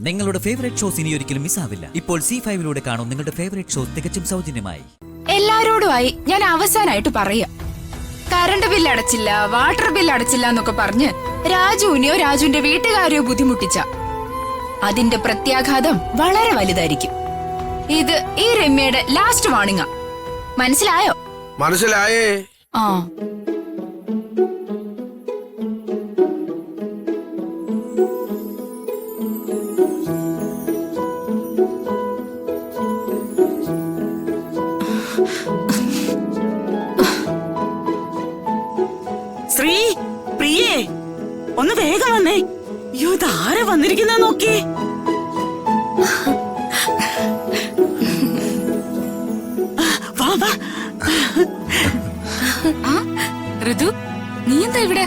നിങ്ങളുടെ favourite shows ഇനി ഒരിക്കലും മിസ്സാവില്ല. ഇപ്പോൾ C5 കാണും നിങ്ങളുടെ ഫേവറേറ്റ് ഷോസ് തികച്ചും സൗജന്യമായി. എല്ലാരോടുമായി ഞാൻ അവസാനമായിട്ട് പറയാം, കറണ്ട് ബില്ല് അടച്ചില്ല, വാട്ടർ ബില്ല് അടച്ചില്ല എന്നൊക്കെ പറഞ്ഞ് രാജുവിനെയോ രാജുവിന്റെ വീട്ടുകാരെയോ ബുദ്ധിമുട്ടിച്ച അതിന്റെ പ്രത്യാഘാതം വളരെ വലുതായിരിക്കും. ഇത് ഈ രമ്യയുടെ ലാസ്റ്റ് വാണിംഗാ. മനസ്സിലായോ? മനസ്സിലായേ. ആ ശ്രീ, പ്രിയേ, ഒന്ന് വേഗം വന്നേ. അയ്യോ, ഇതാരെ വന്നിരിക്കുന്ന നോക്കി. വാ വാ. ഋതു, നീ എന്താ ഇവിടെ?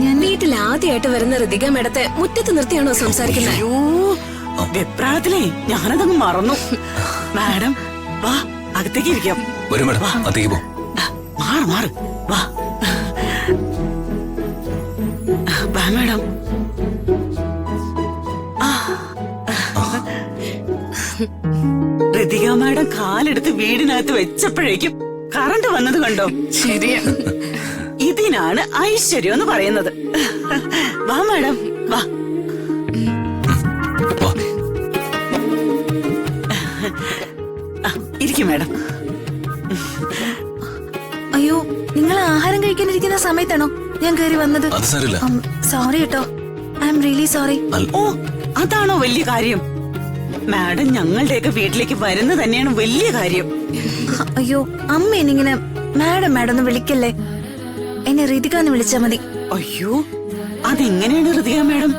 ഞാൻ വീട്ടിൽ ആദ്യമായിട്ട് വരുന്ന ഋതിക മേഡത്തെ മുറ്റത്ത് നിർത്തിയാണോ സംസാരിക്കുന്നത്? അയ്യോ, വെപ്രാളത്തിലേ ഞാനതങ്ങ് മറന്നു. മാഡം വാ, അകത്തേക്ക് ഇരിക്കാം. മാറ് മാറ്, വാ വാ മാഡം. ഋതിക മാഡം കാലെടുത്ത് വീടിനകത്ത് വെച്ചപ്പോഴേക്കും കറണ്ട് വന്നത് കണ്ടോ? ശരിയാ, ഇതിനാണ് ഐശ്വര്യം എന്ന് പറയുന്നത്. വാ മാഡം, വാ. ഇരിക്കും മാഡം. അയ്യോ, നിങ്ങൾ ആഹാരം കഴിക്കാനിരിക്കുന്ന സമയത്താണോ ഞാൻ കയറി വന്നത്? സോറി കേട്ടോ, ഐ എം റിയലി സോറി. ഓ, അതാണോ വലിയ കാര്യം? മാഡം ഞങ്ങളുടെയൊക്കെ വീട്ടിലേക്ക് വരുന്നത് തന്നെയാണ് വലിയ കാര്യം. അയ്യോ, അമ്മ എന്നിങ്ങനെ മാഡം മാഡം ഒന്ന് വിളിക്കല്ലേ, എന്നെ ഋതിക എന്ന് വിളിച്ചാ മതി. അയ്യോ, അതെങ്ങനെയാണ് ഋതിക മാഡം?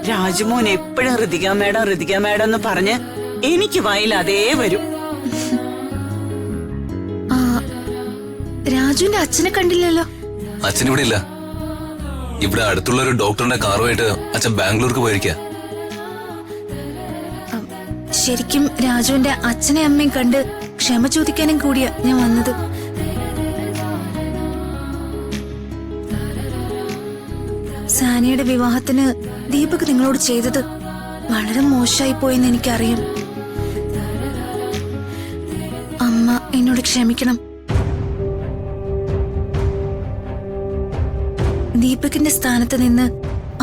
രാജുമോൻ എപ്പോഴും ഋതിക മാഡം ഋതിക മാഡം എന്ന് പറഞ്ഞ് എനിക്ക് വായിൽ അതേ വരും. രാജുവിന്റെ അച്ഛനെ കണ്ടില്ലല്ലോ. അച്ഛൻ ഇവിടെ ഇല്ല. ഇവിടെ അടുത്തുള്ള ഒരു ഡോക്ടറിന്റെ കാറുമായിട്ട് അച്ഛൻ ബാംഗ്ലൂർക്ക് പോയിരിക്കാ. ശരിക്കും രാജുവിന്റെ അച്ഛനെ അമ്മയും കണ്ട് ക്ഷമ ചോദിക്കാനും കൂടിയാ ഞാൻ വന്നത്. സാനിയുടെ വിവാഹത്തിന് ദീപക് നിങ്ങളോട് ചെയ്തത് വളരെ മോശമായി പോയെന്ന് എനിക്കറിയാം. അമ്മ എന്നോട് ക്ഷമിക്കണം. ദീപകിന്റെ സ്ഥാനത്ത് നിന്ന്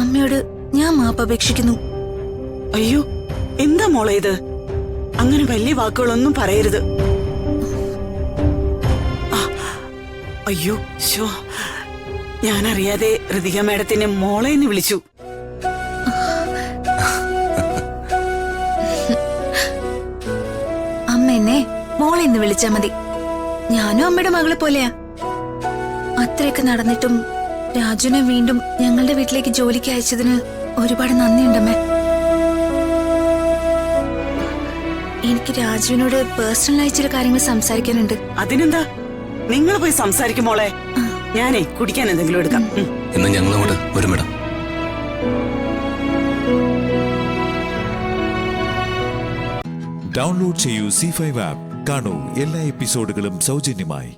അമ്മയോട് ഞാൻ മാപ്പ് അപേക്ഷിക്കുന്നു. അയ്യോ, എന്താ മോളെ ഇത്? അങ്ങനെ വലിയ വാക്കുകളൊന്നും പറയരുത്. അയ്യോ, ശോ, ഞാനറിയാതെ ഋതിക മാഡത്തിനെ മോളെ എന്ന് വിളിച്ചു. അമ്മ എന്നെ മോളെ എന്ന് വിളിച്ചാ മതി. ഞാനും അമ്മയുടെ മകളെ പോലെയാ. അത്രയൊക്കെ നടന്നിട്ടും രാജുവിനെ വീണ്ടും ഞങ്ങളുടെ വീട്ടിലേക്ക് ജോലിക്ക് അയച്ചതിന് ഒരുപാട് നന്ദിയുണ്ടമ്മേ. എനിക്ക് രാജുവിനോട് പേഴ്സണലായി ചില കാര്യങ്ങൾ സംസാരിക്കാനുണ്ട്. അതിനെന്താ, നിങ്ങൾ പോയി സംസാരിക്കും മോളെ. ഞാനേ കുടിക്കാൻ എന്തെങ്കിലും എടുക്കാം. ഇന്ന് ഞങ്ങളങ്ങോട്ട് വരും മേഡം. ഡൗൺലോഡ് ചെയ്യൂ C5 ആപ്പ്. കാണൂ എല്ലാ എപ്പിസോഡുകളും സൗജന്യമായി.